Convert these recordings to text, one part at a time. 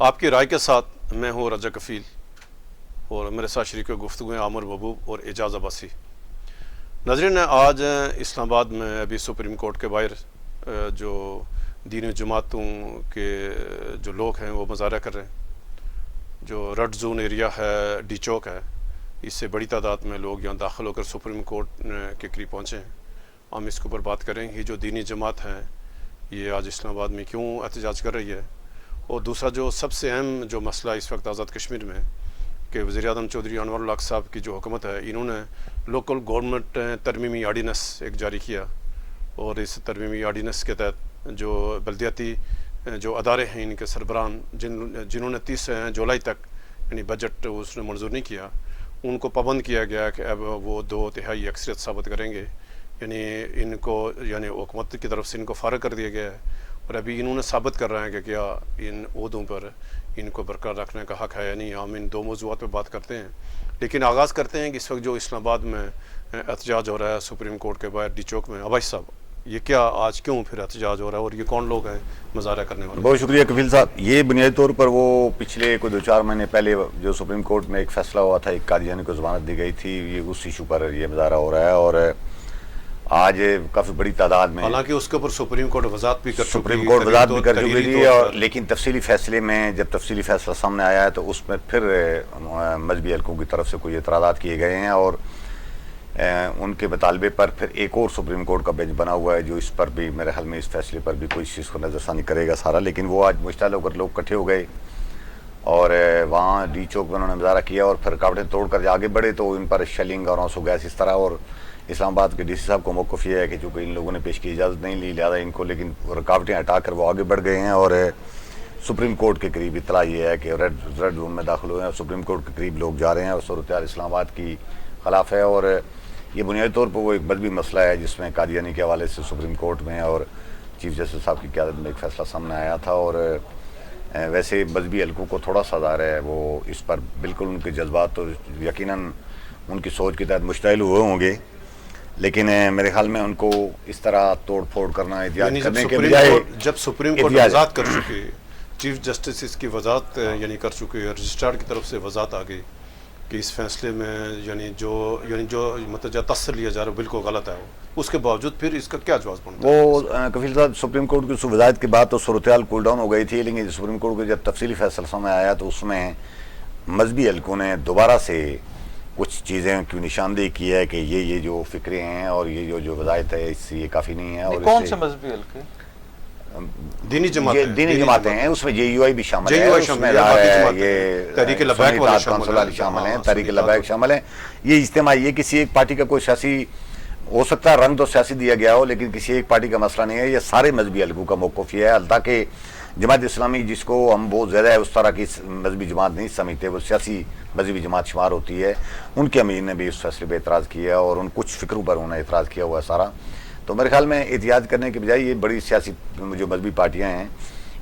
آپ کی رائے کے ساتھ میں ہوں رجا کفیل اور میرے ساتھ شریک گفتگو ہیں عامر محبوب اور اعجاز عباسی۔ ناظرین، آج اسلام آباد میں ابھی سپریم کورٹ کے باہر جو دینی جماعتوں کے جو لوگ ہیں وہ مظاہرہ کر رہے ہیں۔ جو ریڈ زون ایریا ہے، ڈی چوک ہے، اس سے بڑی تعداد میں لوگ یہاں داخل ہو کر سپریم کورٹ کے قریب پہنچے ہیں۔ ہم اس کے اوپر بات کریں گے، جو دینی جماعت ہے یہ آج اسلام آباد میں کیوں احتجاج کر رہی ہے، اور دوسرا جو سب سے اہم جو مسئلہ اس وقت آزاد کشمیر میں کہ وزیر اعظم چودھری انور الحق صاحب کی جو حکومت ہے، انہوں نے لوکل گورنمنٹ ترمیمی آرڈیننس ایک جاری کیا، اور اس ترمیمی آرڈیننس کے تحت جو بلدیاتی جو ادارے ہیں ان کے سربراہان جنہوں نے 30 جولائی تک یعنی بجٹ اس نے منظور نہیں کیا، ان کو پابند کیا گیا کہ اب وہ 2/3 اکثریت ثابت کریں گے، یعنی ان کو یعنی حکومت کی طرف سے ان کو فارغ کر دیا گیا ہے، اور ابھی انہوں نے ثابت کر رہے ہیں کہ کیا ان عہدوں پر ان کو برقرار رکھنے کا حق ہے یا نہیں۔ ہم ان دو موضوعات پہ بات کرتے ہیں، لیکن آغاز کرتے ہیں کہ اس وقت جو اسلام آباد میں احتجاج ہو رہا ہے سپریم کورٹ کے باہر ڈی چوک میں، عباس صاحب یہ کیا آج کیوں پھر احتجاج ہو رہا ہے اور یہ کون لوگ ہیں مظاہرہ کرنے والے؟ بہت شکریہ کفیل صاحب۔ یہ بنیادی طور پر وہ پچھلے کوئی 2-4 مہینے پہلے جو سپریم کورٹ میں ایک فیصلہ ہوا تھا، ایک قادیانی کو ضمانت دی گئی تھی، یہ اس ایشو پر یہ مظاہرہ ہو رہا ہے، اور آج کافی بڑی تعداد میں، حالانکہ اس کے اوپر سپریم کورٹ وضاحت بھی کر چکی تھی، اور لیکن تفصیلی فیصلے میں جب تفصیلی فیصلہ سامنے آیا ہے تو اس میں پھر مذہبی حلقوں کی طرف سے کوئی اعتراضات کیے گئے ہیں، اور ان کے مطالبے پر پھر ایک اور سپریم کورٹ کا بینچ بنا ہوا ہے جو اس پر بھی میرے خیال میں اس فیصلے پر بھی کوئی چیز کو نظر ثانی کرے گا سارا۔ لیکن وہ آج مشتعل ہو کر لوگ اکٹھے ہو گئے اور وہاں ڈی چوک میں انہوں نے مظاہرہ کیا، اور پھر رکاوٹیں توڑ کر آگے بڑھے تو ان پر شیلنگ اور آنسو گیس اس طرح، اور اسلام آباد کے ڈی سی صاحب کو موقف یہ ہے کہ چونکہ ان لوگوں نے پیش کی اجازت نہیں لی لہٰذا ان کو، لیکن رکاوٹیں ہٹا کر وہ آگے بڑھ گئے ہیں، اور سپریم کورٹ کے قریب اطلاع یہ ہے کہ ریڈ زون میں داخل ہوئے ہیں اور سپریم کورٹ کے قریب لوگ جا رہے ہیں، اور صورتحال اسلام آباد کی خلاف ہے، اور یہ بنیادی طور پر وہ ایک مذہبی مسئلہ ہے جس میں قادیانی کے حوالے سے سپریم کورٹ میں اور چیف جسٹس صاحب کی قیادت میں ایک فیصلہ سامنے آیا تھا، اور ویسے مذہبی حلقوں کو تھوڑا سا ظاہر ہے وہ اس پر بالکل ان کے جذبات تو یقیناً ان کی سوچ کے تحت مشتعل ہوئے ہوں گے، لیکن میرے خیال میں ان کو اس طرح توڑ پھوڑ کرنا احتجاج کرنے کے بجائے جب سپریم کورٹ وضاحت کر چکے، چیف جسٹس اس کی وضاحت یعنی کر چکے، رجسٹرار کی طرف سے وضاحت آ گئی کہ اس فیصلے میں یعنی جو مطلب تاثر لیا جا رہا ہے بالکل غلط ہے، اس کے باوجود پھر اس کا کیا جواز بنتا ہے؟ وہ کفیل صاحب سپریم کورٹ کی وضاحت کے بعد تو صورتحال کول ڈاؤن ہو گئی تھی، لیکن سپریم کورٹ کو جب تفصیلی فیصلہ سامنے آیا تو اس میں مذہبی حلقوں نے دوبارہ سے کچھ چیزیں کی نشاندہی کی ہے کہ یہ جو فکرے ہیں اور یہ جو وضاحت ہے اس سے یہ کافی نہیں ہے۔ اور کون سے مذہبی حلقے؟ دینی جماعتیں ہیں، اس میں جے یو آئی بھی شامل ہے، اس میں یہ تحریک لبیک والے شامل ہیں، تحریک لبیک شامل ہیں۔ یہ اجتماع یہ کسی ایک پارٹی کا کوئی سیاسی ہو سکتا ہے، رنگ تو سیاسی دیا گیا ہو، لیکن کسی ایک پارٹی کا مسئلہ نہیں ہے، یہ سارے مذہبی حلقوں کا موقف یہ ہے۔ حالانکہ جماعت اسلامی جس کو ہم بہت زیادہ ہے اس طرح کی مذہبی جماعت نہیں سمجھتے، وہ سیاسی مذہبی جماعت شمار ہوتی ہے، ان کے امیر نے بھی اس فیصلے پہ اعتراض کیا اور ان کچھ فکروں پر انہوں نے اعتراض کیا ہوا ہے سارا۔ تو میرے خیال میں احتجاج کرنے کے بجائے یہ بڑی سیاسی جو مذہبی پارٹیاں ہیں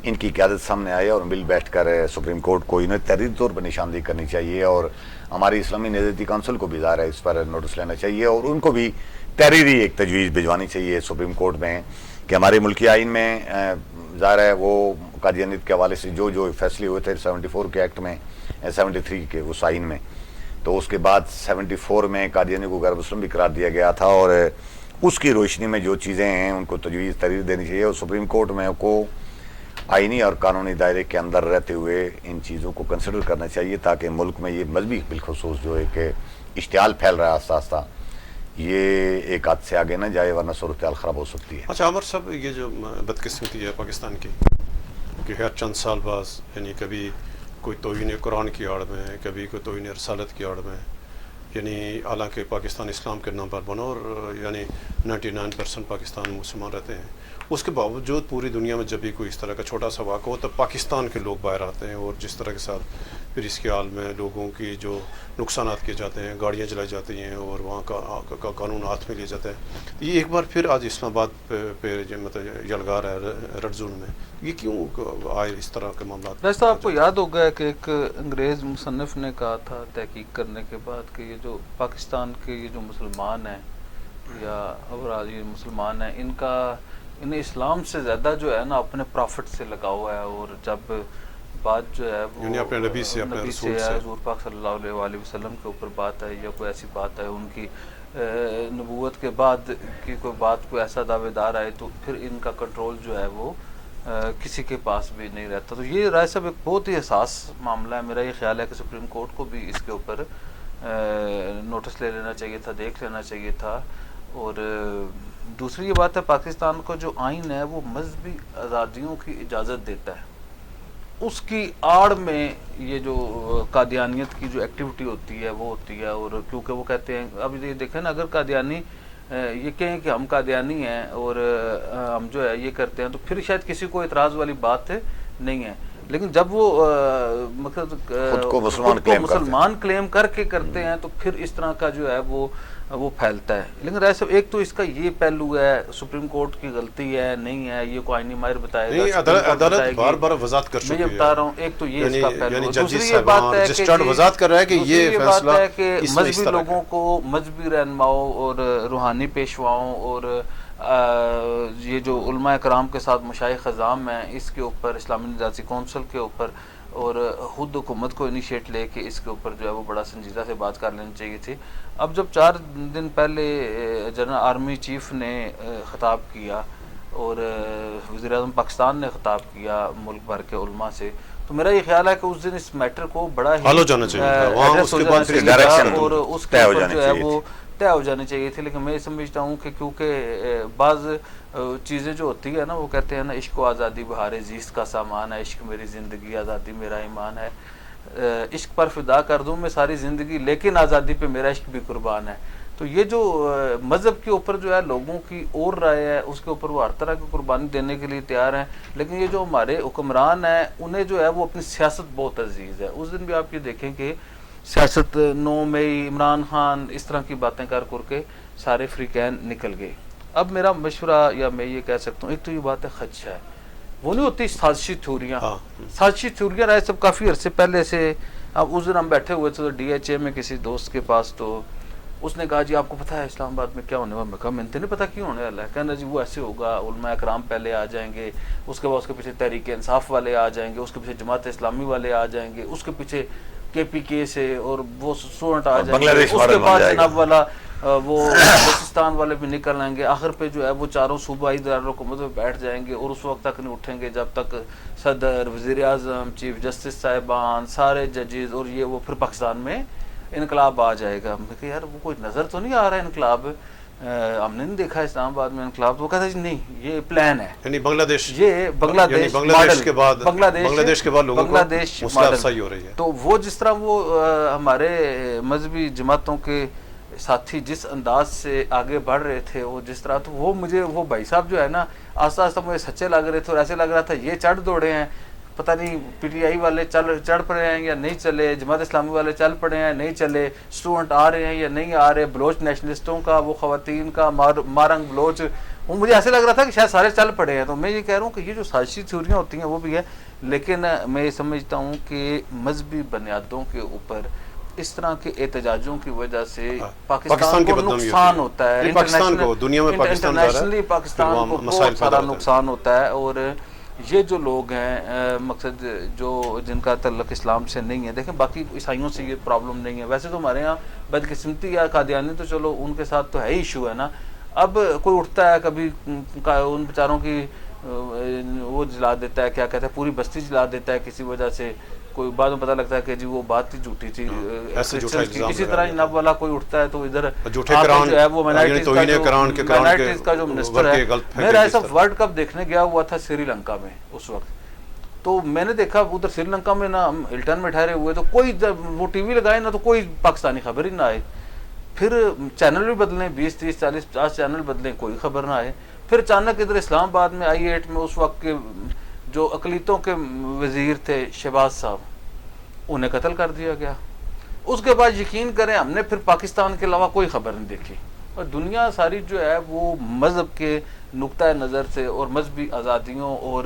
ان کی قیادت سامنے آئے اور مل بیٹھ کر سپریم کورٹ کو انہیں تحریری طور پر نشاندہی کرنی چاہیے، اور ہماری اسلامی نظریاتی کونسل کو بھی ظاہر ہے اس پر نوٹس لینا چاہیے، اور ان کو بھی تحریری ایک تجویز بھجوانی چاہیے سپریم کورٹ میں کہ ہمارے ملکی آئین میں ظاہر ہے وہ قادیانیت کے حوالے سے جو فیصلے ہوئے تھے 74 کے ایکٹ میں، 73 کے اس آئین میں، تو اس کے بعد 74 میں قادیانی کو غیر مسلم بھی قرار دیا گیا تھا، اور اس کی روشنی میں جو چیزیں ہیں ان کو تجویز تحریر دینی چاہیے، اور سپریم کورٹ میں کو آئینی اور قانونی دائرے کے اندر رہتے ہوئے ان چیزوں کو کنسیڈر کرنا چاہیے تاکہ ملک میں یہ مذہبی بالخصوص جو ہے کہ اشتعال پھیل رہا ہے آہستہ آہستہ، یہ ایک حد سے آگے نہ جائے ورنہ صورتحال خراب ہو سکتی ہے۔ اچھا عمر صاحب، یہ جو بدقسمتی ہے پاکستان کی کہ ہر چند سال بعد یعنی کبھی کوئی توہین قرآن کی آڑ میں، کبھی کوئی توہین رسالت کی آڑ میں، یعنی حالانکہ پاکستان اسلام کے نام پر بنا اور یعنی 99% پاکستان مسلمان رہتے ہیں، اس کے باوجود پوری دنیا میں جب بھی کوئی اس طرح کا چھوٹا سا واقعہ ہو تو پاکستان کے لوگ باہر آتے ہیں، اور جس طرح کے ساتھ پھر اس کے حال میں لوگوں کی جو نقصانات کیے جاتے ہیں، گاڑیاں جلائی جاتی ہیں اور وہاں کا قانون ہاتھ میں لیا جاتا ہے، یہ ایک بار پھر آج اسلام آباد پہ مطلب یلغار ہے ریڈ زون میں، یہ کیوں آئے اس طرح کے معاملات؟ ویسے آپ کو یاد ہوگا کہ ایک انگریز مصنف نے کہا تھا تحقیق کرنے کے بعد کہ یہ جو پاکستان کے یہ جو مسلمان ہیں یا اوورال یہ مسلمان ہیں، انہیں اسلام سے زیادہ جو ہے نا اپنے پرافٹ سے لگا ہوا ہے، اور جب بات جو ہے وہ یعنی اپنے نبی سے، اپنے رسول سے، حضور پاک صلی اللہ علیہ وسلم کے اوپر بات ہے یا کوئی ایسی بات ہے ان کی نبوت کے بعد کی کوئی بات، کوئی ایسا دعوے دار آئے تو پھر ان کا کنٹرول جو ہے وہ کسی کے پاس بھی نہیں رہتا. تو یہ رائے صاحب ایک بہت ہی حساس معاملہ ہے. میرا یہ خیال ہے کہ سپریم کورٹ کو بھی اس کے اوپر نوٹس لے لینا چاہیے تھا، دیکھ لینا چاہیے تھا. اور دوسری یہ بات ہے، پاکستان کا جو آئین ہے وہ مذہبی آزادیوں کی اجازت دیتا ہے. اس کی آڑ میں یہ جو قادیانیت کی جو ایکٹیویٹی ہوتی ہے وہ ہوتی ہے. اور کیونکہ وہ کہتے ہیں، اب یہ دیکھیں نا، اگر قادیانی یہ کہیں کہ ہم قادیانی ہیں اور ہم جو ہے یہ کرتے ہیں تو پھر شاید کسی کو اعتراض والی بات نہیں ہے. لیکن جب وہ مطلب خود کو مسلمان کلیم کر کے کرتے ہیں تو پھر اس طرح کا جو ہے وہ پھیلتا ہے. لیکن رائے صاحب ایک تو اس کا یہ پہلو ہے، سپریم کورٹ کی غلطی ہے نہیں ہے یہ کوئی آئینی ماہر بتائے گا، عدالت بار بار وضاحت کر چکی ہے. میں یہ بتا رہا ہوں، ایک تو یہ اس کا پہلو ہے. دوسری یہ بات بات ہے رجسٹرڈ وضاحت کر رہا ہے کہ یہ فیصلہ مذہبی لوگوں کو، مذہبی رہنماؤں اور روحانی پیشواؤں اور یہ جو علماء کرام کے ساتھ مشائخ اعظام ہیں، اس کے اوپر اسلامی نجاتی کونسل کے اوپر اور خود حکومت کو انیشیٹ لے کے اس کے اوپر جو ہے وہ بڑا سنجیدہ سے بات کر لینی چاہیے تھی. اب جب 4 دن پہلے جنرل آرمی چیف نے خطاب کیا اور وزیر اعظم پاکستان نے خطاب کیا ملک بھر کے علماء سے، تو میرا یہ خیال ہے کہ اس دن اس میٹر کو بڑا ہی حل ہو جانا چاہیے تھا، وہاں اس کے بعد پھر ڈائریکشن اور اس کے اوپر جو ہے وہ طے ہو جانی چاہیے تھی. لیکن میں سمجھتا ہوں کہ کیونکہ بعض چیزیں جو ہوتی ہے نا، وہ کہتے ہیں نا، عشق و آزادی بہار زیست کا سامان ہے، عشق میری زندگی، آزادی میرا ایمان ہے، عشق پر فدا کر دوں میں ساری زندگی لیکن آزادی پہ میرا عشق بھی قربان ہے. تو یہ جو مذہب کے اوپر جو ہے لوگوں کی اور رائے ہے، اس کے اوپر وہ ہر طرح کی قربانی دینے کے لیے تیار ہیں. لیکن یہ جو ہمارے حکمران ہیں انہیں جو ہے وہ اپنی سیاست بہت عزیز ہے. اس دن بھی آپ یہ دیکھیں کہ سیاست 9 مئی عمران خان اس طرح کی باتیں کر کے سارے فریقین نکل گئے. اب میرا مشورہ یا میں یہ کہہ سکتا ہوں، ایک تو یہ بات ہے خدشہ ہے، وہ نہیں ہوتی سازشی تھیوریاں. سازشی تھیوریاں رائے سب کافی عرصے پہلے سے. اب اس دن ہم بیٹھے ہوئے تھے DHA میں کسی دوست کے پاس، تو اس نے کہا جی آپ کو پتہ ہے اسلام آباد میں کیا ہونے والا؟ میں کہا میں نہیں پتہ کیوں ہونے والا ہے. کہنا جی وہ ایسے ہوگا، علماء اکرام پہلے آ جائیں گے، اس کے بعد اس کے پیچھے تحریک انصاف والے آ جائیں گے، اس کے پیچھے جماعت اسلامی والے آ جائیں گے، اس کے پیچھے KPK سے اور وہ اسٹوڈنٹ آ جائیں گے، اس کے بعد جناب والا وہ بلوچستان والے بھی نکل آئیں گے. آخر پہ جو ہے وہ چاروں صوبائی دارالحکومت میں بیٹھ جائیں گے اور اس وقت تک نہیں اٹھیں گے جب تک صدر، وزیر اعظم، چیف جسٹس صاحبان، سارے ججز اور یہ وہ پھر پاکستان میں انقلاب آ جائے گا. میں کہ یار وہ کوئی نظر تو نہیں آ رہا ہے انقلاب، ہم نے نہیں دیکھا اسلام آباد میں انقلاب. تو وہ کہتا ہے جی نہیں یہ پلان ہے، یعنی بنگلہ دیش، یہ بنگلہ دیش کے بعد بنگلہ دیش کے بعد لوگوں کو مسئلہ صحیح ہو رہی ہے. تو وہ جس طرح وہ ہمارے مذہبی جماعتوں کے ساتھی جس انداز سے آگے بڑھ رہے تھے، وہ جس طرح، تو وہ مجھے وہ بھائی صاحب جو ہے نا آہستہ آہستہ مجھے سچے لگ رہے تھے. اور ایسے لگ رہا تھا یہ چڑھ دوڑے ہیں، پتہ نہیں PTI والے چڑھ پڑے ہیں یا نہیں چلے، جماعت اسلامی والے چل پڑے ہیں نہیں چلے، اسٹوڈنٹ آ رہے ہیں یا نہیں آ رہے، بلوچ نیشنلسٹوں کا، وہ خواتین کا، مارنگ بلوچ، وہ مجھے ایسے لگ رہا تھا کہ شاید سارے چل پڑے ہیں. تو میں یہ کہہ رہا ہوں کہ یہ جو سازشی تھیوریاں ہوتی ہیں وہ بھی ہے، لیکن میں یہ سمجھتا ہوں کہ مذہبی بنیادوں کے اوپر اس طرح کے احتجاجوں کی وجہ سے پاکستان کو نقصان ہوتا ہے، انٹرنیشنلی پاکستان کو بہت سارا نقصان ہوتا ہے. اور یہ جو لوگ ہیں مقصد جن کا تعلق اسلام سے نہیں ہے، دیکھیں باقی عیسائیوں سے یہ پرابلم نہیں ہے. ویسے تو ہمارے یہاں بدقسمتی یا قادیانی تو چلو ان کے ساتھ تو ہے ہی ایشو ہے نا. اب کوئی اٹھتا ہے کبھی ان بیچاروں کی وہ جلا دیتا ہے، کیا کہتا ہے، پوری بستی جلا دیتا ہے کسی وجہ سے، کوئی بعد میں پتہ لگتا ہے کہ جی وہ بات ہی جھوٹی تھی. اسی طرح جناب والا کوئی اٹھتا ہے تو ادھر جو ہے وہ مائنارٹیز کا جو منسٹر ہے. میرا ایسا ورلڈ کپ دیکھنے گیا ہوا تھا سری لنکا میں اس وقت، تو میں نے دیکھا ادھر سری لنکا میں نا ہم ہلٹن میں ٹھہرے ہوئے تو کوئی وہ ٹی وی لگائے نا تو کوئی پاکستانی خبر ہی نہ آئے. پھر چینل بھی بدلیں، 20 30 40 50 چینل بدلیں، کوئی خبر نہ آئے. پھر اچانک ادھر اسلام آباد میں I8 میں اس وقت کے جو اقلیتوں کے وزیر تھے شہباز صاحب، انہیں قتل کر دیا گیا. اس کے بعد یقین کریں ہم نے پھر پاکستان کے علاوہ کوئی خبر نہیں دیکھی. اور دنیا ساری جو ہے وہ مذہب کے نقطۂ نظر سے اور مذہبی آزادیوں اور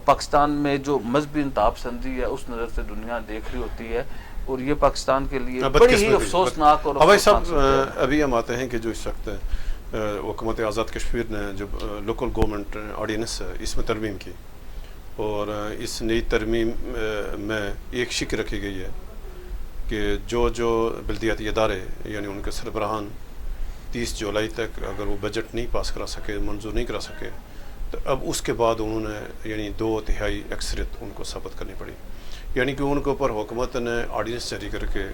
پاکستان میں جو مذہبی انتہا پسندی ہے اس نظر سے دنیا دیکھ رہی ہوتی ہے. اور یہ پاکستان کے لیے بڑی ہی افسوسناک اور ابھی ہم آتے ہیں کہ جو اس وقت حکومت آزاد کشمیر نے جو لوکل گورنمنٹ آرڈیننس ہے اس میں ترمیم کی، اور اس نئی ترمیم میں ایک شک رکھی گئی ہے کہ جو بلدیاتی ادارے یعنی ان کے سربراہان 30 جولائی تک اگر وہ بجٹ نہیں پاس کرا سکے، منظور نہیں کرا سکے، تو اب اس کے بعد انہوں نے یعنی 2/3 اکثریت ان کو ثابت کرنی پڑی، یعنی کہ ان کے اوپر حکومت نے آرڈیننس جاری کر کے.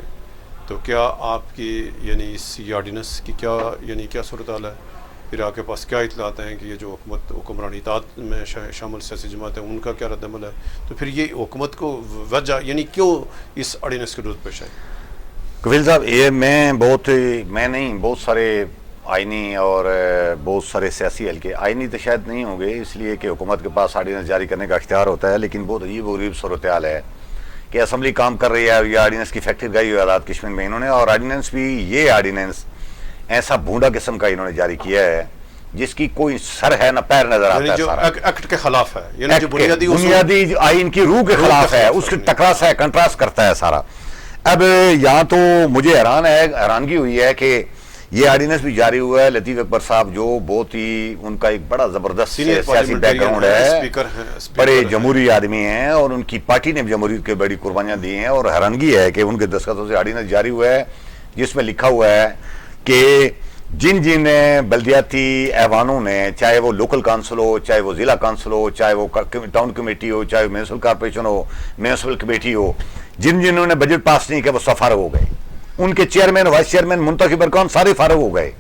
تو کیا آپ کی یعنی اس آرڈیننس کی کیا صورتحال ہے؟ پھر آپ کے پاس کیا اطلاعات ہیں کہ یہ جو حکمرانی اطاعت میں شامل سیاسی جماعت ہیں ان کا کیا رد عمل ہے؟ تو پھر یہ حکومت کو وجہ یعنی کیوں اس آرڈیننس کی ضرورت پیش آئی؟ کفیل صاحب، یہ میں نہیں، بہت سارے آئینی اور بہت سارے سیاسی حلقے، آئینی تو شاید نہیں ہوں گے اس لیے کہ حکومت کے پاس آرڈیننس جاری کرنے کا اختیار ہوتا ہے، لیکن بہت عجیب و غریب صورتحال ہے کہ اسمبلی کام کر رہی ہے، یہ آرڈیننس کی فیکٹری گئی ہوئی آزاد کشمیر میں انہوں نے، اور آرڈیننس بھی یہ آرڈیننس ایسا بھونڈا قسم کا انہوں نے جاری کیا ہے جس کی کوئی سر ہے نہ پیر نظر آتا ہے، جو ایکٹ کے خلاف ہے، یعنی جو بنیادی آئین کی روح کے خلاف ہے، اس کے ٹکرا ہے، کنٹراسٹ کرتا ہے سارا. اب یہاں تو مجھے حیرانگی ہوئی ہے کہ یہ آرڈیننس بھی جاری ہوا ہے. لطیف اکبر صاحب جو بہت ہی ان کا ایک بڑا زبردست سیاسی بیک گراؤنڈ ہے، بڑے جمہوری آدمی ہیں اور ان کی پارٹی نے جمہوریت کے بڑی قربانیاں دی ہیں، اور حیرانگی ہے کہ ان کے دستخطوں سے آرڈیننس جاری ہوا ہے جس میں لکھا ہوا ہے کہ جن بلدیاتی ایوانوں نے، چاہے وہ لوکل کانسل ہو، چاہے وہ ضلع کانسل ہو، چاہے وہ ٹاؤن کمیٹی ہو، چاہے میونسپل کارپوریشن ہو، میونسپل کمیٹی ہو، جنہوں نے بجٹ پاس نہیں کیا وہ سب فارغ ہو گئے. ان کے چیئرمین، وائس چیئرمین، منتخب ارکان سارے فارغ ہو گئے.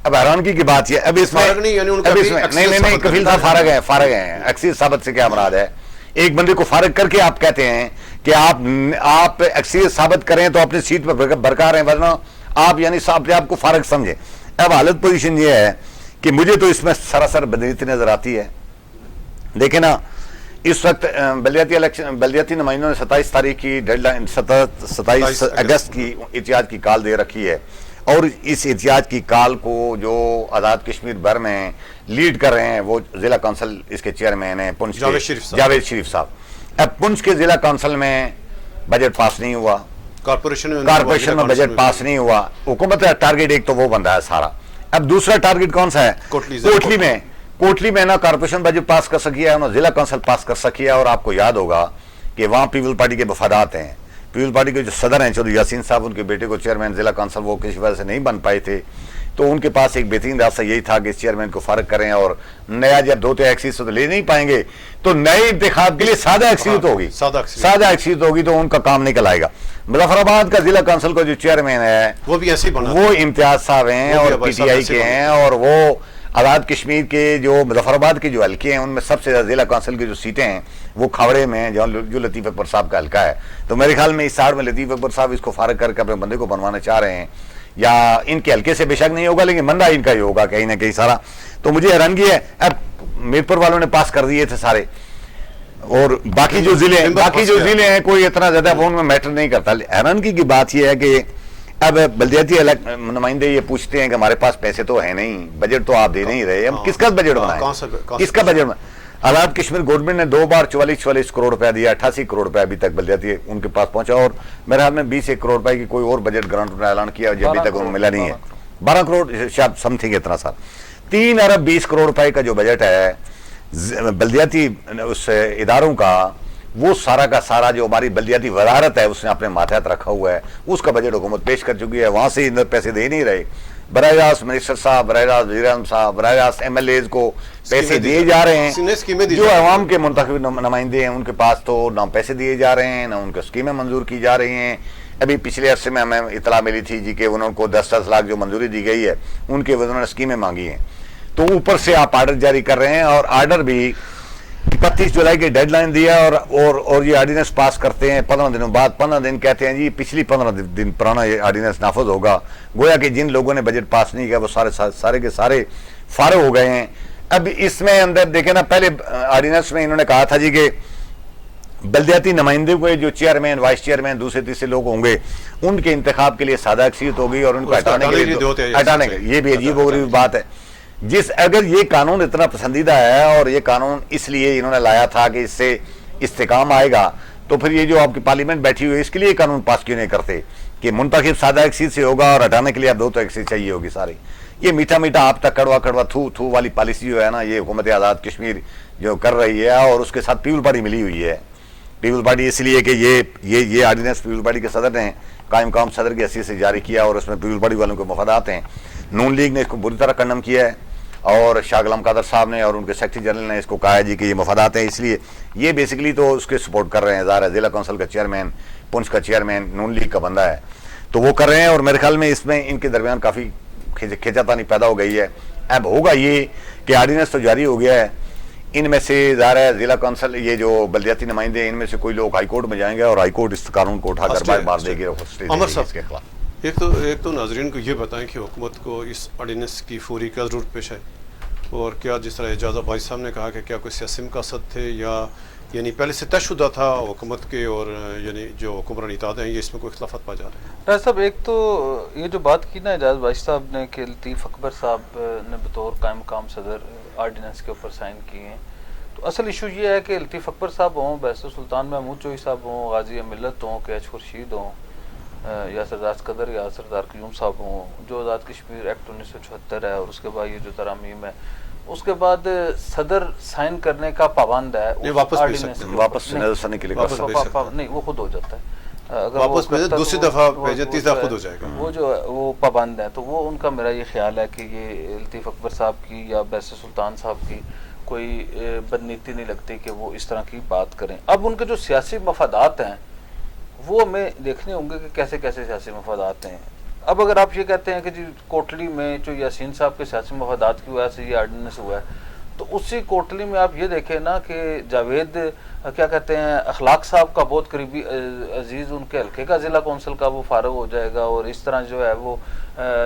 اب حیرانگی کی بات یہ اب اس میں نہیں کفیل صاحب فارغ ہیں. اکثریت ثابت سے کیا مراد ہے؟ ایک بندے کو فارغ کر کے آپ کہتے ہیں کہ آپ اکثریت ثابت کریں تو اپنی سیٹ پر برقرار ہیں، ورنہ آپ یعنی اپنے آپ کو فارغ سمجھیں. اب حالت پوزیشن یہ ہے کہ مجھے تو اس میں سراسر بدنیتی نظر آتی ہے. دیکھیں نا، اس وقت بلدیاتی نمائندوں نے 27 تاریخ کی ڈیڈ لائن، 27 اگست کی احتجاج کی کال دے رکھی ہے، اور اس احتجاج کی کال کو جو آزاد کشمیر بھر میں لیڈ کر رہے ہیں وہ ضلع کونسل اس کے چیئرمین ہیں پنچ کے جاوید شریف صاحب. اب پنچ کے ضلع کونسل میں بجٹ پاس نہیں ہوا، کارپوریشن میں بجٹ پاس نہیں ہوا. حکومت کا ٹارگیٹ ایک تو وہ بندہ ہے سارا. اب دوسرا ٹارگیٹ کون سا ہے؟ کوٹلی میں نہ کارپوریشن بجٹ پاس کر سکی ہے، نہ ضلع کونسل پاس کر سکی ہے. اور آپ کو یاد ہوگا کہ وہاں پیپل پارٹی کے مفادات ہیں. پیپل پارٹی کے جو صدر ہیں چودھری یاسین صاحب، ان کے بیٹے کو چیئرمین ضلع کونسل وہ کسی وجہ سے نہیں بن پائے تھے، تو ان کے پاس ایک بہترین راستہ یہی تھا کہ اس چیئرمین کو فارغ کریں، اور نیا جب 2/3 اکثریت تو لے نہیں پائیں گے تو نئے انتخاب کے لیے سادہ اکثریت ہوگی تو ان کا کام نکل آئے گا. مظفر آباد کا ضلع کونسل کا جو چیئرمین ہے وہ بھی ایسے بنا، وہ امتیاز صاحب ہیں اور پی ٹی آئی کے ہیں، اور وہ آزاد کشمیر کے جو مظفر آباد کے جو حلقے ہیں ان میں سب سے زیادہ ضلع کونسل کی جو سیٹیں ہیں وہ کھاوڑے میں ہیں، جو لطیف اکبر صاحب کا حلقہ ہے. تو میرے خیال میں اس آڑ میں لطیف اکبر صاحب اس کو فارغ کر کے اپنے بندے کو بنوانا چاہ رہے ہیں، یا ان کے حلقے سے بے شک نہیں ہوگا لیکن بندہ ان کا ہی ہوگا کہیں نہ کہیں سارا. تو مجھے حیرانگی ہے، اب میرپور والوں نے پاس کر دیے تھے سارے، اور باقی جو ضلع ہیں کوئی اتنا زیادہ وہ ان میں میٹر نہیں کرتا. حیرانگی کی بات یہ ہے کہ اب بلدیاتی نمائندے یہ پوچھتے ہیں کہ ہمارے پاس پیسے تو ہے نہیں، بجٹ تو آپ دے نہیں رہے، ہم کس کا بجٹ بنائیں؟ کس کا بجٹ بنائیں؟ آزاد کشمیر گورنمنٹ نے 2 بار 44 کروڑ روپیہ دیا، 88 کروڑ روپیہ ابھی تک بلدیاتی ان کے پاس پہنچا، اور میرے حال میں 20 کروڑ روپے کی کوئی اور بجٹ گرانٹ کا اعلان کیا جو ابھی تک انہوں ملا نہیں ہے. 12 کروڑ شاید سم تھنگ اتنا سا. 3 ارب 20 کروڑ روپے کا جو بجٹ ہے بلدیاتی اس اداروں کا، وہ سارا کا سارا جو ہماری بلدیاتی وزارت ہے اس نے اپنے ماتحت رکھا ہوا ہے، اس کا بجٹ حکومت پیش کر چکی ہے. وہاں سے ادھر پیسے دے نہیں رہے، براہ راست منسٹر صاحب، براہ راست وزیر اعظم صاحب، براہ راست ایم ایل ایز کو پیسے دیے جا رہے ہیں. جو عوام کے منتخب نمائندے ہیں ان کے پاس تو نہ پیسے دیے جا رہے ہیں، نہ ان کو اسکیمیں منظور کی جا رہی ہیں. ابھی پچھلے عرصے میں ہمیں اطلاع ملی تھی جی کہ انہوں کو 10 لاکھ جو منظوری دی گئی ہے ان کے انہوں نے اسکیمیں مانگی ہیں. تو اوپر سے آپ آرڈر جاری کر رہے ہیں، اور آرڈر بھی 31 جولائی کی ڈیڈ لائن دیا، اور یہ آرڈیننس پاس کرتے ہیں 15 دنوں بعد. 15 دن کہتے ہیں جی پچھلی 15 دن پرانا یہ آرڈیننس نافذ ہوگا. گویا کہ جن لوگوں نے بجٹ پاس نہیں کیا وہ سارے کے سارے فارغ ہو گئے ہیں. اب اس میں اندر دیکھیں نا، پہلے آرڈیننس میں انہوں نے کہا تھا جی کہ بلدیاتی نمائندے کو جو چیئرمین، وائس چیئرمین، دوسرے تیسرے لوگ ہوں گے ان کے انتخاب کے لیے سادہ اکثریت ہوگی، اور ان کو ہٹانے کے لیے یہ بھی عجیب و غریب بات ہے. اگر یہ قانون اتنا پسندیدہ ہے اور یہ قانون اس لیے انہوں نے لایا تھا کہ اس سے استحکام آئے گا، تو پھر یہ جو آپ کی پارلیمنٹ بیٹھی ہوئی ہے اس کے لیے قانون پاس کیوں نہیں کرتے کہ منتخب سادہ اکثریت سے ہوگا اور ہٹانے کے لیے اب 2 اکثریت چاہیے ہوگی ساری. یہ میٹھا میٹھا آپ تک کڑوا تھو والی پالیسی جو ہے نا، یہ حکومت آزاد کشمیر جو کر رہی ہے، اور اس کے ساتھ پیپل پارٹی ملی ہوئی ہے. پیپل پارٹی اس لیے کہ یہ آرڈیننس پیپل پارٹی کے صدر نے قائم مقام صدر کی حیثیت سے جاری کیا، اور اس میں پیپل پارٹی والوں کے مفادات ہیں. نون لیگ نے اس کو بری طرح کنڈم کیا ہے، اور شاہ غلام قادر صاحب نے اور ان کے سیکرٹری جنرل نے اس کو کہا ہے جی کہ یہ مفادات ہیں، اس لیے یہ بیسیکلی تو اس کے سپورٹ کر رہے ہیں. ظاہر ہے ضلع کونسل کا چیئرمین، پنچ کا چیئرمین نون لیگ کا بندہ ہے، تو وہ کر رہے ہیں. اور میرے خیال میں اس میں ان کے درمیان کافی کھینچاتانی پیدا ہو گئی ہے. اب ہوگا یہ کہ آرڈیننس تو جاری ہو گیا ہے، ان میں سے ظاہر ہے ضلع کونسل یہ جو بلدیاتی نمائندے ہیں ان میں سے کوئی لوگ ہائی کورٹ میں جائیں گے، اور ہائی کورٹ اس قانون کو اٹھا کر باہر مار دے گی عمر صاحب اس کے خلاف. ایک تو ناظرین کو یہ بتائیں کہ حکومت کو اس آرڈیننس کی فوری کیا ضرورت پیش ہے، اور کیا جس طرح اعجاز عباسی صاحب نے کہا کہ کیا کوئی سیاسی مقاصد تھے، یا یعنی پہلے سے طے شدہ تھا حکومت کے اور یعنی جو حکمران اتحاد ہیں یہ اس میں کوئی اختلافات پائے جا رہے ہیں؟ ڈاکٹر صاحب ایک تو یہ جو بات کی نا اعجاز عباسی صاحب نے کہ لطیف اکبر صاحب نے بطور قائم مقام صدر آرڈیننس کے اوپر سائن کیے ہیں، تو اصل ایشو یہ ہے کہ لطیف اکبر صاحب ہوں، بیرسٹر سلطان محمود چوہی صاحب ہوں، غازی ملت ہوں، کہ ایچ خورشید ہوں، یا سردار قدر یا سردار قیوم صاحب ہوں، جو آزاد کشمیر ایکٹ 1974 ہے، اور اس کے بعد یہ جو ترامیم ہے، اس کے بعد صدر سائن کرنے کا پابند ہے. یہ واپس بھیج سکتے ہیں، واپس نظر کے لیے واپس بھیج سکتے ہیں. نہیں وہ خود ہو جاتا ہے، اگر واپس بھیجے دوسری دفعہ بھیجے تیسری دفعہ خود ہو جائے گا. وہ جو وہ پابند ہے، تو وہ ان کا میرا یہ خیال ہے کہ یہ لطیف اکبر صاحب کی یا بیرسٹر سلطان صاحب کی کوئی بدنیتی نہیں لگتی کہ وہ اس طرح کی بات کریں. اب ان کے جو سیاسی مفادات ہیں وہ ہمیں دیکھنے ہوں گے کہ کیسے کیسے سیاسی مفادات ہیں. اب اگر آپ یہ کہتے ہیں کہ جی کوٹلی میں جو یاسین صاحب کے سیاسی مفادات کی وجہ سے یہ آرڈیننس ہوا ہے، تو اسی کوٹلی میں آپ یہ دیکھیں نا کہ جاوید کیا کہتے ہیں اخلاق صاحب کا بہت قریبی عزیز ان کے حلقے کا ضلع کونسل کا وہ فارغ ہو جائے گا، اور اس طرح جو ہے وہ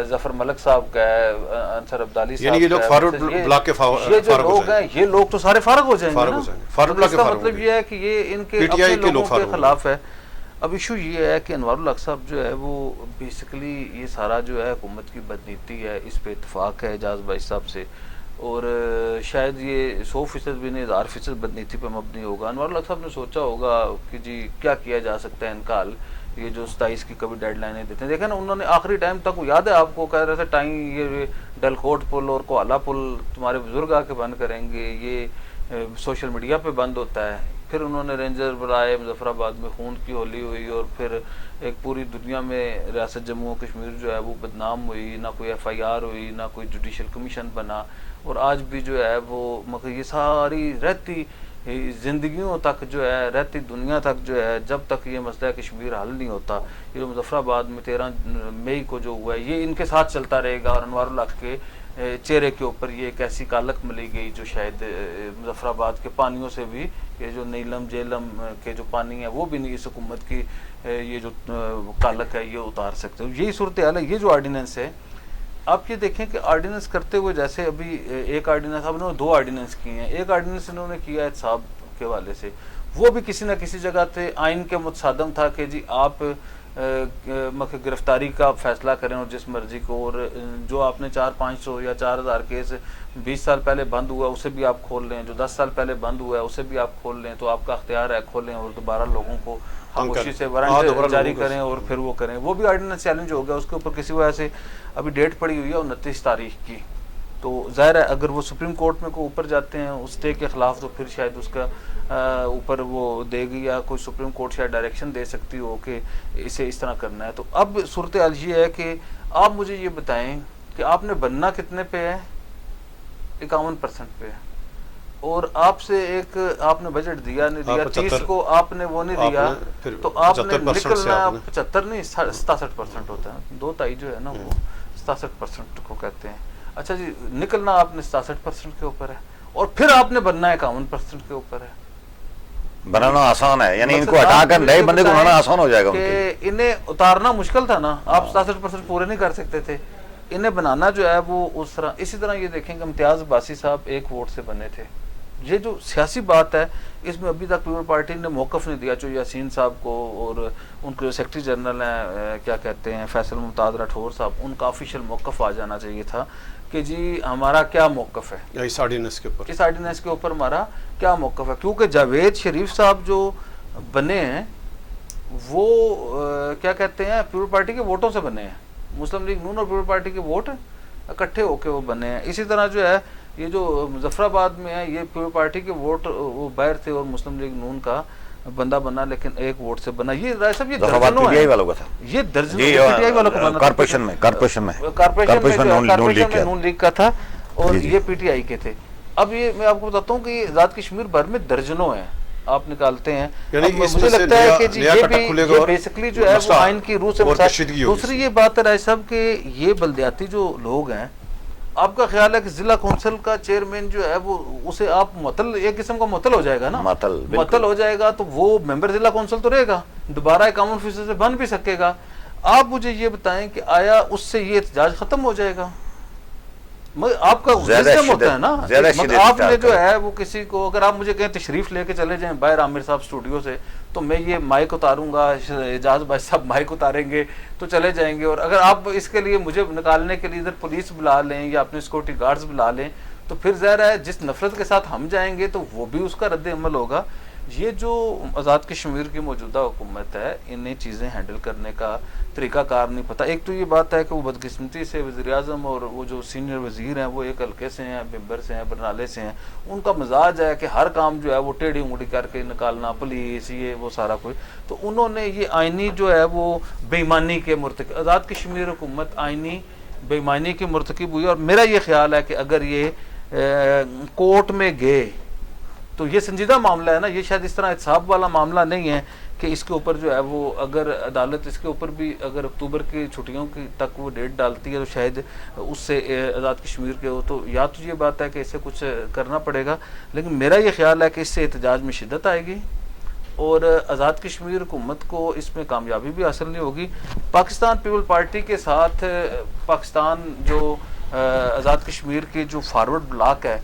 ظفر ملک صاحب کا ہے، انصر عبدالی صاحب، یعنی یہ لوگ فارورڈ بلاک کے یہ جو لوگ ہیں یہ لوگ تو سارے فارغ ہو جائیں گے. فارورڈ بلاک کے اس کا مطلب یہ ہے کہ یہ ان کے اپنے لوگوں کے خلاف ہے. اب ایشو یہ ہے کہ انوار الحق صاحب جو ہے وہ بیسیکلی یہ سارا جو ہے حکومت کی بدنیتی ہے، اس پہ اتفاق ہے اعجاز عباسی صاحب سے، اور شاید یہ 100% بھی نہیں 1000% بدنیتی پہ مبنی ہوگا. انوار الحق صاحب نے سوچا ہوگا کہ جی کیا کیا جا سکتا ہے ان کا حل، یہ جو 27 کی کبھی ڈیڈ لائنیں دیتے ہیں. دیکھیں نا انہوں نے آخری ٹائم تک، وہ یاد ہے آپ کو، کہہ رہے تھے ٹائم یہ ڈلکوٹ پل اور کوالہ پل تمہارے بزرگ آ کے بند کریں گے، یہ سوشل میڈیا پہ بند ہوتا ہے. پھر انہوں نے رینجر بلائے، مظفر آباد میں خون کی ہولی ہوئی، اور پھر ایک پوری دنیا میں ریاست جموں و کشمیر جو ہے وہ بدنام ہوئی، نہ کوئی FIR ہوئی، نہ کوئی جوڈیشل کمیشن بنا. اور آج بھی جو ہے وہ مگر یہ ساری رہتی زندگیوں تک جو ہے، رہتی دنیا تک جو ہے، جب تک یہ مسئلہ کشمیر حل نہیں ہوتا، یہ جو مظفر آباد میں 13 مئی کو جو ہوا ہے یہ ان کے ساتھ چلتا رہے گا. اور انوار الحق کے چہرے کے اوپر یہ ایک ایسی کالک ملی گئی جو شاید مظفر آباد کے پانیوں سے بھی، یہ جو نیلم جیلم کے جو پانی ہے وہ بھی نہیں اس حکومت کی یہ جو کالک ہے یہ اتار سکتے. یہی صورتحال ہے. یہ جو آرڈیننس ہے آپ یہ دیکھیں کہ آرڈیننس کرتے ہوئے، جیسے ابھی ایک آرڈیننس، اب انہوں نے 2 آرڈیننس کیے ہیں. ایک آرڈیننس انہوں نے کیا احتساب کے حوالے سے، وہ بھی کسی نہ کسی جگہ تھے آئین کے متصادم تھا کہ جی آپ گرفتاری کا فیصلہ کریں اور جس مرضی کو، اور جو آپ نے 400-500 یا 4000 کیس 20 سال پہلے بند ہوا اسے بھی آپ کھول لیں، جو 10 سال پہلے بند ہوا ہے اسے بھی آپ کھول لیں، تو آپ کا اختیار ہے کھولیں اور دوبارہ لوگوں کو خاموشی سے وارنٹ جاری کریں اور پھر وہ کریں. وہ بھی آرڈیننس چیلنج ہو گیا، اس کے اوپر کسی وجہ سے ابھی ڈیٹ پڑی ہوئی ہے 29 تاریخ کی. تو ظاہر ہے اگر وہ سپریم کورٹ میں کو اوپر جاتے ہیں اس اسٹے کے خلاف، تو پھر شاید اس کا اوپر وہ دے گی، یا کوئی سپریم کورٹ شاید ڈائریکشن دے سکتی ہو کہ اسے اس طرح کرنا ہے. تو اب صورتحال یہ ہے کہ آپ مجھے یہ بتائیں کہ آپ نے بننا کتنے پہ ہے؟ 51% پہ. اور آپ سے ایک آپ نے بجٹ دیا نہیں دیا، 30 کو آپ نے وہ نہیں دیا، تو آپ نے نکلنا 75 نہیں 67% ہوتا ہے. 2 تائی جو ہے نا وہ 67% کو کہتے ہیں. اچھا جی نکلنا آپ نے 67% کے اوپر ہے، اور پھر آپ نے بننا 51% کے اوپر ہے. بنانا آسان ہے، یعنی ان کو ہٹا کر نئے بندے کو بنانا آسان ہو جائے گا. کہ انہیں اتارنا مشکل تھا نا، آپ 67% پورے نہیں کر سکتے تھے، انہیں بنانا جو ہے وہ اس طرح. اسی طرح یہ دیکھیں کہ امتیاز عباسی صاحب 1 ووٹ سے بنے تھے. یہ جو سیاسی بات ہے اس میں ابھی تک پیپل پارٹی نے موقف نہیں دیا. جو یاسین صاحب کو اور ان کے جو سیکرٹری جنرل ہیں کیا کہتے ہیں فیصل ممتاز راٹھور صاحب، ان کا آفیشیل موقف آ جانا چاہیے تھا کہ جی ہمارا کیا موقف ہے اس آرڈیننس کے اوپر، اس آرڈیننس کے اوپر ہمارا کیا موقف ہے. کیونکہ جاوید شریف صاحب جو بنے ہیں وہ کیا کہتے ہیں پیپل پارٹی کے ووٹوں سے بنے ہیں. مسلم لیگ نون اور پیپل پارٹی کے ووٹ اکٹھے ہو کے وہ بنے ہیں. اسی طرح جو ہے یہ جو مظفر آباد میں ہے یہ پیپل پارٹی کے ووٹ وہ باہر تھے اور مسلم لیگ نون کا بندہ بنا لیکن ایک ووٹ سے بنا. یہ رائے صاحب یہ درجنوں ہے, یہ درجنوں پی ٹی آئی والوں کا بنا, کارپوریشن میں نون لیگ کا تھا اور یہ پی ٹی آئی کے تھے. اب یہ میں آپ کو بتاتا ہوں کہ یہ آزاد کشمیر بھر میں درجنوں ہیں آپ نکالتے ہیں. مجھے لگتا ہے کہ یہ بھی بیسکلی جو ہے وہ آئین کی روح سے مسائل. دوسری یہ بات ہے رائے صاحب کہ یہ بلدیاتی جو لوگ ہیں, آپ کا خیال ہے کہ ضلع کونسل کا چیئرمین جو ہے وہ اسے آپ معطل, ایک قسم کا معطل ہو جائے گا نا, معطل ہو جائے گا تو وہ ممبر ضلع کونسل تو رہے گا, دوبارہ 51% سے بن بھی سکے گا. آپ مجھے یہ بتائیں کہ آیا اس سے یہ احتجاج ختم ہو جائے گا؟ آپ کا سسٹم ہوتا ہے نا, آپ نے جو ہے وہ کسی کو اگر آپ مجھے کہیں تشریف لے کے چلے جائیں باہر عامر صاحب اسٹوڈیو سے تو میں یہ مائک اتاروں گا, اعجاز بھائی صاحب مائک اتاریں گے تو چلے جائیں گے. اور اگر آپ اس کے لیے مجھے نکالنے کے لیے ادھر پولیس بلا لیں یا اپنے سیکورٹی گارڈز بلا لیں تو پھر ظاہر ہے جس نفرت کے ساتھ ہم جائیں گے تو وہ بھی اس کا رد عمل ہوگا. یہ جو آزاد کشمیر کی موجودہ حکومت ہے انہیں چیزیں ہینڈل کرنے کا طریقہ کار نہیں پتہ. ایک تو یہ بات ہے کہ وہ بدقسمتی سے وزیر اعظم اور وہ جو سینئر وزیر ہیں وہ ایک حلقے سے ہیں, ممبر سے ہیں, برنالے سے ہیں. ان کا مزاج ہے کہ ہر کام جو ہے وہ ٹیڑھی انگلی کر کے نکالنا, پولیس یہ وہ سارا کچھ. تو انہوں نے یہ آئینی جو ہے وہ بے ایمانی کے مرتکب, آزاد کشمیر حکومت آئینی بے ایمانی کی مرتکب ہوئی. اور میرا یہ خیال ہے کہ اگر یہ کورٹ میں گئے تو یہ سنجیدہ معاملہ ہے نا, یہ شاید اس طرح احتساب والا معاملہ نہیں ہے کہ اس کے اوپر جو ہے وہ اگر عدالت اس کے اوپر بھی اگر اکتوبر کی چھٹیوں کی تک وہ ڈیٹ ڈالتی ہے تو شاید اس سے آزاد کشمیر کے ہو تو یا تو یہ بات ہے کہ اسے کچھ کرنا پڑے گا. لیکن میرا یہ خیال ہے کہ اس سے احتجاج میں شدت آئے گی اور آزاد کشمیر حکومت کو اس میں کامیابی بھی حاصل نہیں ہوگی. پاکستان پیپل پارٹی کے ساتھ پاکستان جو آزاد کشمیر کے جو فارورڈ بلاک ہے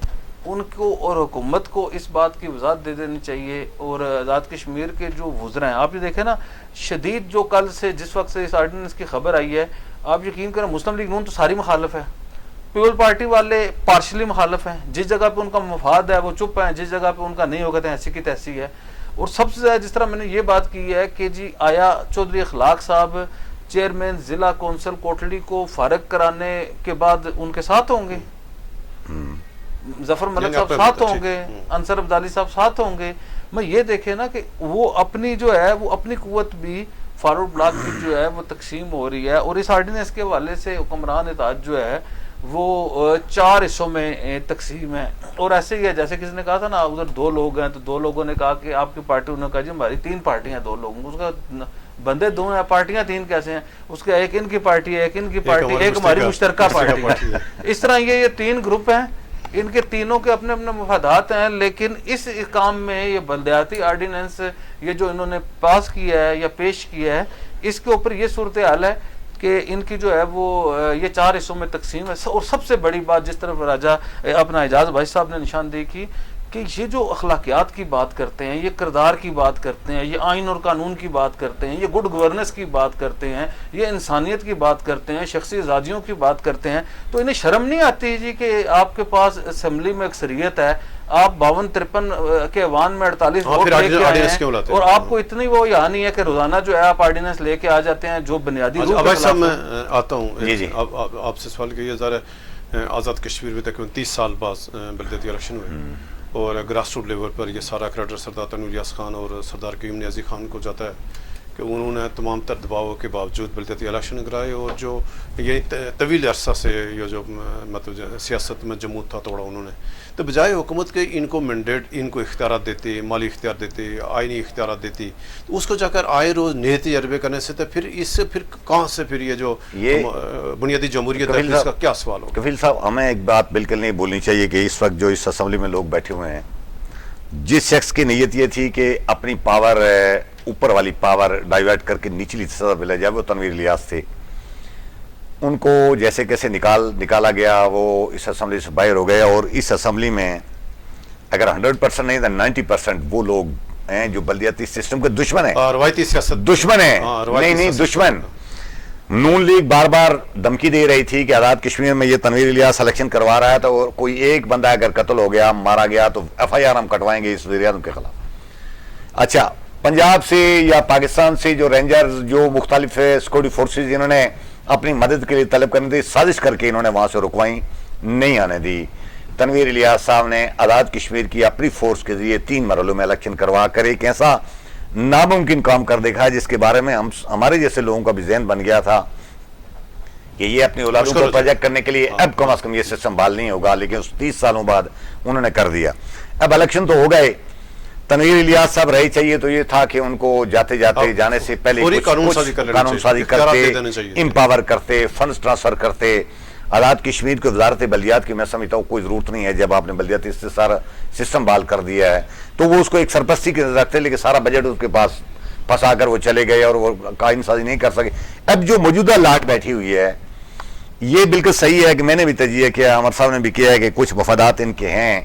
ان کو اور حکومت کو اس بات کی وضاحت دے دینی چاہیے. اور آزاد کشمیر کے جو وزراء ہیں, آپ یہ دیکھیں نا شدید جو کل سے جس وقت سے اس آرڈیننس کی خبر آئی ہے, آپ یقین کریں مسلم لیگ نون تو ساری مخالف ہے, پیپل پارٹی والے پارشلی مخالف ہیں, جس جگہ پہ ان کا مفاد ہے وہ چپ ہیں, جس جگہ پہ ان کا نہیں ہوگا تو ایسی کی تیسی ہے. اور سب سے زیادہ جس طرح میں نے یہ بات کی ہے کہ جی آیا چودھری اخلاق صاحب چیئرمین ضلع کونسل کوٹلی کو فارغ کرانے کے بعد ان کے ساتھ ہوں گے, ظفر ملک صاحب ساتھ ہوں گے, انصر عبدالی صاحب ساتھ ہوں گے. میں یہ دیکھے نا کہ وہ اپنی جو ہے وہ اپنی قوت بھی فارورڈ بلاک کی جو ہے وہ تقسیم ہو رہی ہے. اور اس آرڈیننس کے حوالے سے حکمران اتحاد جو ہے وہ 4 حصوں میں تقسیم ہے. اور ایسے ہی ہے جیسے کسی نے کہا تھا نا ادھر 2 لوگ ہیں تو 2 لوگوں نے کہا کہ آپ کی پارٹی, انہوں نے کہا جی ہماری 3 پارٹیاں 2 لوگوں, اس کا بندے 2 ہیں, پارٹیاں 3 کیسے ہیں, اس کا ایک ان کی پارٹی ہے, ایک ان کی پارٹی, ایک ہماری مشترکہ پارٹی ہے. اس طرح یہ 3 گروپ ہیں, ان کے تینوں کے اپنے اپنے مفادات ہیں. لیکن اس کام میں یہ بلدیاتی آرڈیننس یہ جو انہوں نے پاس کیا ہے یا پیش کیا ہے اس کے اوپر یہ صورتحال ہے کہ ان کی جو ہے وہ یہ 4 حصوں میں تقسیم ہے. اور سب سے بڑی بات جس طرف راجہ اپنا اعجاز بھائی صاحب نے نشاندہی کی کہ یہ جو اخلاقیات کی بات کرتے ہیں, یہ کردار کی بات کرتے ہیں, یہ آئین اور قانون کی بات کرتے ہیں, یہ گڈ گورننس کی بات کرتے ہیں, یہ انسانیت کی بات کرتے ہیں, شخصی آزادیوں کی بات کرتے ہیں, تو انہیں شرم نہیں آتی جی کہ آپ کے پاس اسمبلی میں اکثریت ہے, آپ 52-53 کے ایوان میں 48 ووٹ لے کے آئے ہیں اور آپ کو اتنی وہ یہاں نہیں ہے کہ روزانہ جو ہے آپ آرڈیننس لے کے آ جاتے ہیں جو بنیادی روح کے خلاف. میں آتا ہوں آپ سے سوال کیا ذرا آزاد کشمیر میں تقریباً 30 سال بعد بلدیاتی الیکشن ہوئے اور گراس روٹ لیول پر یہ سارا کریڈٹ سردار تنویر یاس خان اور سردار قیوم نیازی خان کو جاتا ہے کہ انہوں نے تمام تر دباؤ کے باوجود بلدیاتی الیکشن کرائے اور جو یہ طویل عرصہ سے یہ جو مطلب سیاست میں جمود تھا توڑا انہوں نے. تو بجائے حکومت کے ان کو مینڈیٹ, ان کو اختیارات دیتے, مالی اختیار دیتے, آئینی اختیارات دیتی, تو اس کو جا کر آئے روز نئے تجربے کرنے سے تو پھر اس سے پھر کہاں سے پھر یہ جو بنیادی جمہوریت ہے اس کا کیا سوال ہو. کفیل صاحب ہمیں ایک بات بالکل نہیں بولنی چاہیے کہ اس وقت جو اس اسمبلی میں لوگ بیٹھے ہوئے ہیں, جس شخص کی نیت یہ تھی کہ اپنی پاور اوپر والی پاور ڈائیورٹ کر کے نچلی سطح پہ لے جائے وہ تنویر الیاس تھے. ان کو جیسے کیسے نکالا گیا, وہ اس اسمبلی سے باہر ہو گئے. اور اس اسمبلی میں اگر 100% نہیں تو 90% وہ لوگ ہیں جو بلدیاتی سسٹم کے دشمن ہیں, روایتی سیاست دشمن ہیں. نہیں دشمن. نون لیگ بار بار دھمکی دے رہی تھی کہ آزاد کشمیر میں یہ تنویر الیاس الیکشن کروا رہا ہے تو کوئی ایک بندہ اگر قتل ہو گیا, مارا گیا تو FIR ہم کٹوائیں گے اس وزیر اعظم کے خلاف. اچھا, پنجاب سے یا پاکستان سے جو رینجرز جو مختلف سیکورٹی فورسز انہوں نے اپنی مدد کے لیے طلب کرنے دی, سازش کر کے انہوں نے وہاں سے رکوائیں, نہیں آنے دی. تنویر الیاس صاحب نے آزاد کشمیر کی اپنی فورس کے ذریعے 3 مرحلوں میں الیکشن کروا کر ایک ایسا ناممکن کام کر دیکھا جس کے بارے میں ہمارے جیسے لوگوں کا بھی ذہن بن گیا تھا کہ یہ اپنی اولادوں کو پروجیکٹ کرنے کے لیے اب کم از کم یہ سسٹم بحال نہیں ہوگا، لیکن اس 30 سالوں بعد انہوں نے کر دیا۔ اب الیکشن تو ہو گئے، تنویر الیاس صاحب رہے چاہیے تو یہ تھا کہ ان کو جانے سے پہلے قانون سازی کرتے، امپاور کرتے، فنڈز ٹرانسفر کرتے۔ آزاد کشمیر کو وزارت بلدیات کی میں سمجھتا ہوں کوئی ضرورت نہیں ہے، جب آپ نے بلدیاتی سارا سسٹم بحال کر دیا ہے تو وہ اس کو ایک سرپرستی کے نظر رکھتے، لیکن سارا بجٹ اس کے پاس پھنسا کر وہ چلے گئے اور وہ قانون سازی نہیں کر سکے۔ اب جو موجودہ لاٹ بیٹھی ہوئی ہے یہ بالکل صحیح ہے کہ میں نے بھی تجزیہ کیا، عمر صاحب نے بھی کیا ہے کہ کچھ مفادات ان کے ہیں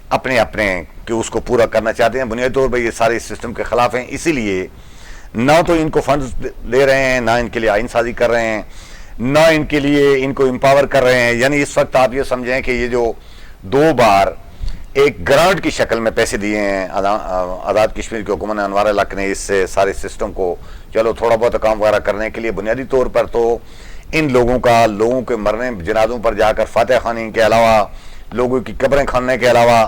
اپنے کہ اس کو پورا کرنا چاہتے ہیں، بنیادی طور پر یہ سارے سسٹم کے خلاف ہیں، اسی لیے نہ تو ان کو فنڈز دے رہے ہیں، نہ ان کے لیے آئین سازی کر رہے ہیں، نہ ان کے لیے ان کو امپاور کر رہے ہیں۔ یعنی اس وقت آپ یہ سمجھیں کہ یہ جو 2 بار ایک گرانٹ کی شکل میں پیسے دیے ہیں آزاد کشمیر کی حکومت نے، انوار الحق نے، اس سے سارے سسٹم کو چلو تھوڑا بہت کام وغیرہ کرنے کے لیے، بنیادی طور پر تو ان لوگوں کے مرنے جنازوں پر جا کر فاتح خوانی کے علاوہ، لوگوں کی قبریں کھاننے کے علاوہ،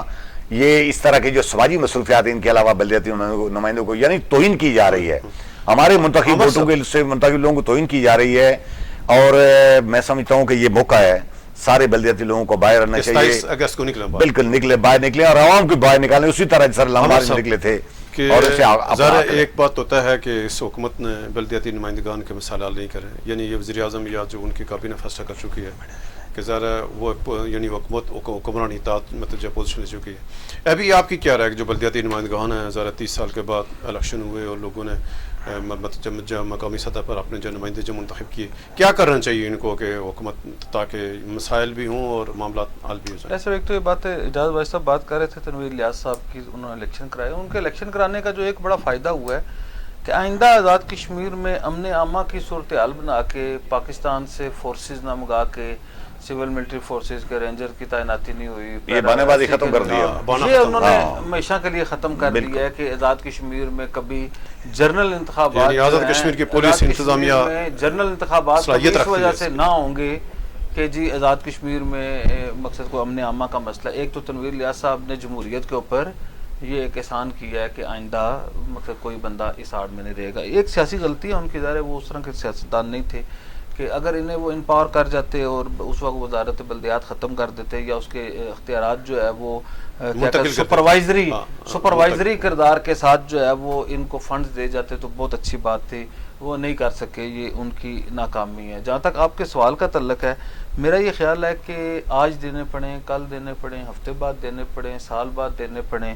یہ اس طرح کی جو سماجی مصروفیات ان کے علاوہ بلدیاتی نمائندوں کو یعنی توہین کی جا رہی ہے، ہمارے منتخب ووٹوں کے سے منتخب لوگوں کو توہین کی جا رہی ہے۔ اور میں سمجھتا ہوں کہ یہ موقع ہے سارے بلدیاتی لوگوں کو باہر رہنا چاہیے، 27 اگست کو بالکل باہر نکلے اور عوام کو باہر نکالیں اسی طرح جس طرح لمبار میں نکلے تھے۔ اور ذرا ایک بات ہوتا ہے کہ اس حکومت نے بلدیاتی نمائندگان کے مسائل حل نہیں کرے، یعنی یہ وزیر اعظم یا جو ان کی کابینہ فیصلہ کر چکی ہے کہ ذرا وہ یعنی حکمرانی اطاعت مطلب جو پوزیشن لے چکی ہے۔ ابھی آپ کی کیا رائے کہ جو بلدیاتی نمائندگان ہیں ذرا 30 سال کے بعد الیکشن ہوئے اور لوگوں نے مطلب مقامی سطح پر اپنے جو نمائندے جو منتخب کیے، کیا کرنا چاہیے ان کو کہ حکومت تاکہ مسائل بھی ہوں اور معاملات حل بھی ہو جائیں؟ ایسا ایک تو یہ بات ہے، اجاز بھائی صاحب بات کر رہے تھے تنویر الیاس صاحب کی، انہوں نے الیکشن کرائے، ان کے الیکشن کرانے کا جو ایک بڑا فائدہ ہوا ہے کہ آئندہ آزاد کشمیر میں امن عامہ کی صورتحال بنا کے پاکستان سے فورسز نہ منگا کے، سول ملٹری فورسز کے رینجر کی تعیناتی نہیں ہوئی، یہ بانے بازی ختم کر دیا، یہ انہوں نے ہمیشہ کے لیے ختم کر دیا ہے کہ آزاد کشمیر میں کبھی جنرل انتخابات یعنی آزاد کشمیر کی پولیس انتظامیہ جنرل انتخابات اس وجہ سے نہ ہوں گے کہ جی آزاد کشمیر میں مقصد کو امن عامہ کا مسئلہ۔ ایک تو تنویر الیاس صاحب نے جمہوریت کے اوپر یہ ایک احسان کیا ہے کہ آئندہ مقصد کوئی بندہ اس آڑ میں نہیں رہے گا۔ ایک سیاسی غلطی ہے ان کی، ظاہر ہے وہ اس طرح کے سیاستدان نہیں تھے کہ اگر انہیں وہ امپاور کر جاتے اور اس وقت وزارت بلدیات ختم کر دیتے یا اس کے اختیارات جو ہے وہ سپروائزری کردار کے ساتھ جو ہے وہ ان کو فنڈز دے جاتے تو بہت اچھی بات تھی، وہ نہیں کر سکے، یہ ان کی ناکامی ہے۔ جہاں تک آپ کے سوال کا تعلق ہے، میرا یہ خیال ہے کہ آج دینے پڑیں، کل دینے پڑیں، ہفتے بعد دینے پڑیں، سال بعد دینے پڑیں،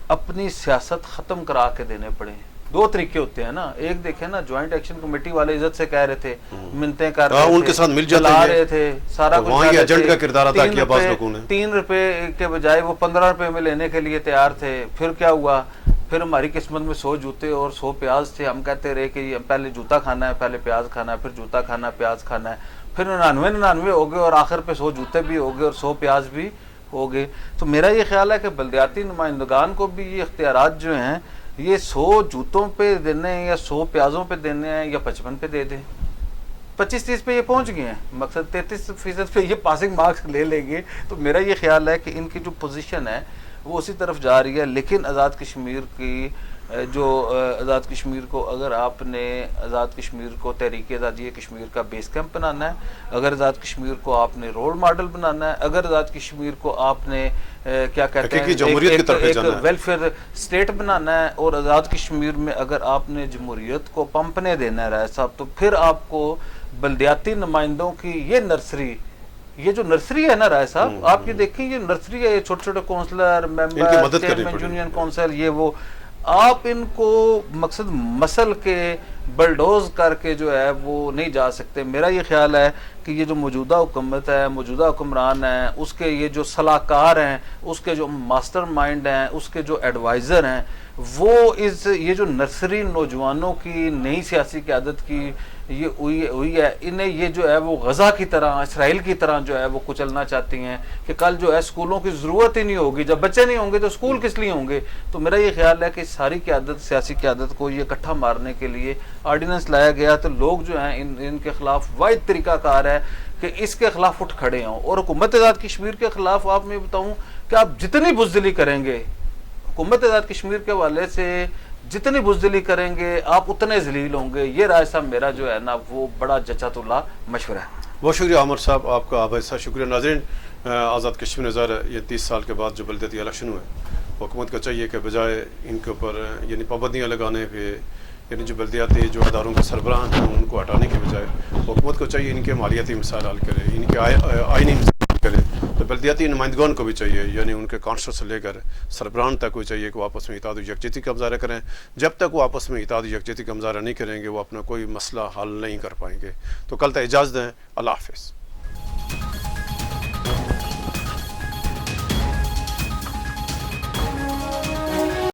اپنی سیاست ختم کرا کے دینے پڑیں۔ 2 طریقے ہوتے ہیں نا، ایک دیکھیں نا جوائنٹ ایکشن کمیٹی والے عزت سے کہہ رہے تھے، منتیں کر رہے تھے، ان کے ساتھ مل رہے تھے، سارا کچھ وہاں ایجنٹ کا کردار ادا کیا بعض لوگوں نے، 3 روپے کے بجائے وہ 15 روپے میں لینے کے لیے تیار تھے۔ پھر کیا ہوا؟ پھر ہماری قسمت میں 100 جوتے اور 100 پیاز تھے، ہم کہتے رہے کہ پہلے جوتا کھانا ہے، پہلے پیاز کھانا ہے، پھر جوتا کھانا ہے، پیاز کھانا ہے، پھر 99 ہو گئے اور آخر پہ 100 جوتے بھی ہو گئے اور 100 پیاز بھی ہو گئے۔ تو میرا یہ خیال ہے کہ بلدیاتی نمائندگان کو بھی یہ اختیارات جو ہیں یہ 100 جوتوں پہ دینے ہیں یا 100 پیازوں پہ دینے ہیں یا 55 پہ دے دیں، 25-30 پہ یہ پہنچ گئے ہیں، مقصد 33% پہ یہ پاسنگ مارکس لے لیں گے۔ تو میرا یہ خیال ہے کہ ان کی جو پوزیشن ہے وہ اسی طرف جا رہی ہے، لیکن آزاد کشمیر کی جو آزاد کشمیر کو اگر آپ نے آزاد کشمیر کو تحریک آزادی کشمیر کا بیس کیمپ بنانا ہے، اگر آزاد کشمیر کو آپ نے رول ماڈل بنانا ہے، اگر آزاد کشمیر کو آپ نے کیا کہتے ہیں ایک ویلفیئر اسٹیٹ بنانا ہے، اور آزاد کشمیر میں اگر آپ نے جمہوریت کو پمپنے دینا ہے رائے صاحب، تو پھر آپ کو بلدیاتی نمائندوں کی یہ نرسری، یہ جو نرسری ہے نا رائے صاحب، آپ یہ دیکھیں یہ نرسری ہے، یہ چھوٹے چھوٹے کونسلر، ممبر، چیئرمین یونین کونسل، یہ وہ آپ ان کو مقصد مسل کے بلڈوز کر کے جو ہے وہ نہیں جا سکتے۔ میرا یہ خیال ہے کہ یہ جو موجودہ حکومت ہے، موجودہ حکمران ہیں، اس کے یہ جو صلاح کار ہیں، اس کے جو ماسٹر مائنڈ ہیں، اس کے جو ایڈوائزر ہیں، وہ یہ جو نرسری نوجوانوں کی نئی سیاسی قیادت کی یہ ہوئی ہے، انہیں یہ جو ہے وہ غزہ کی طرح، اسرائیل کی طرح جو ہے وہ کچلنا چاہتی ہیں کہ کل جو ہے اسکولوں کی ضرورت ہی نہیں ہوگی، جب بچے نہیں ہوں گے تو اسکول کس لیے ہوں گے۔ تو میرا یہ خیال ہے کہ ساری قیادت، سیاسی قیادت کو یہ اکٹھا مارنے کے لیے آرڈیننس لایا گیا، تو لوگ جو ہیں ان کے خلاف واحد طریقہ کار ہے ہے کہ اس کے خلاف اٹھ کھڑے ہوں. اور حکومت آزاد کشمیر کے خلاف آپ میں بتاؤں کہ آپ جتنی بزدلی کریں گے حکومت آزاد کشمیر کے حوالے سے جتنی بزدلی کریں گے آپ اتنے ذلیل ہوں گے. یہ رائے صاحب میرا جو ہے نا وہ بڑا جچت اللہ مشورہ ہے. بہت شکریہ عامر صاحب آپ کا ایسا شکریہ. ناظرین آزاد کشمیر نظر یہ 30 سال کے بعد جو بلدیاتی الیکشن ہوئے حکومت کو چاہیے کہ بجائے ان کے اوپر یعنی پابندیاں لگانے پہ یعنی جو بلدیاتی جو اداروں کے سربراہ ہیں ان کو ہٹانے کے بجائے حکومت کو چاہیے ان کے مالیاتی مسائل حل کرے, ان کے آئینی مسائل حل کرے. تو بلدیاتی نمائندگان کو بھی چاہیے یعنی ان کے کانسلر سے لے کر سربراہان تک کو چاہیے کہ وہ آپس میں اتحاد و یکجہتی کا مظاہرہ کریں. جب تک وہ آپس میں اتحاد و یکجہتی کا مظاہرہ نہیں کریں گے وہ اپنا کوئی مسئلہ حل نہیں کر پائیں گے. تو کل تک اجازت دیں. اللہ حافظ.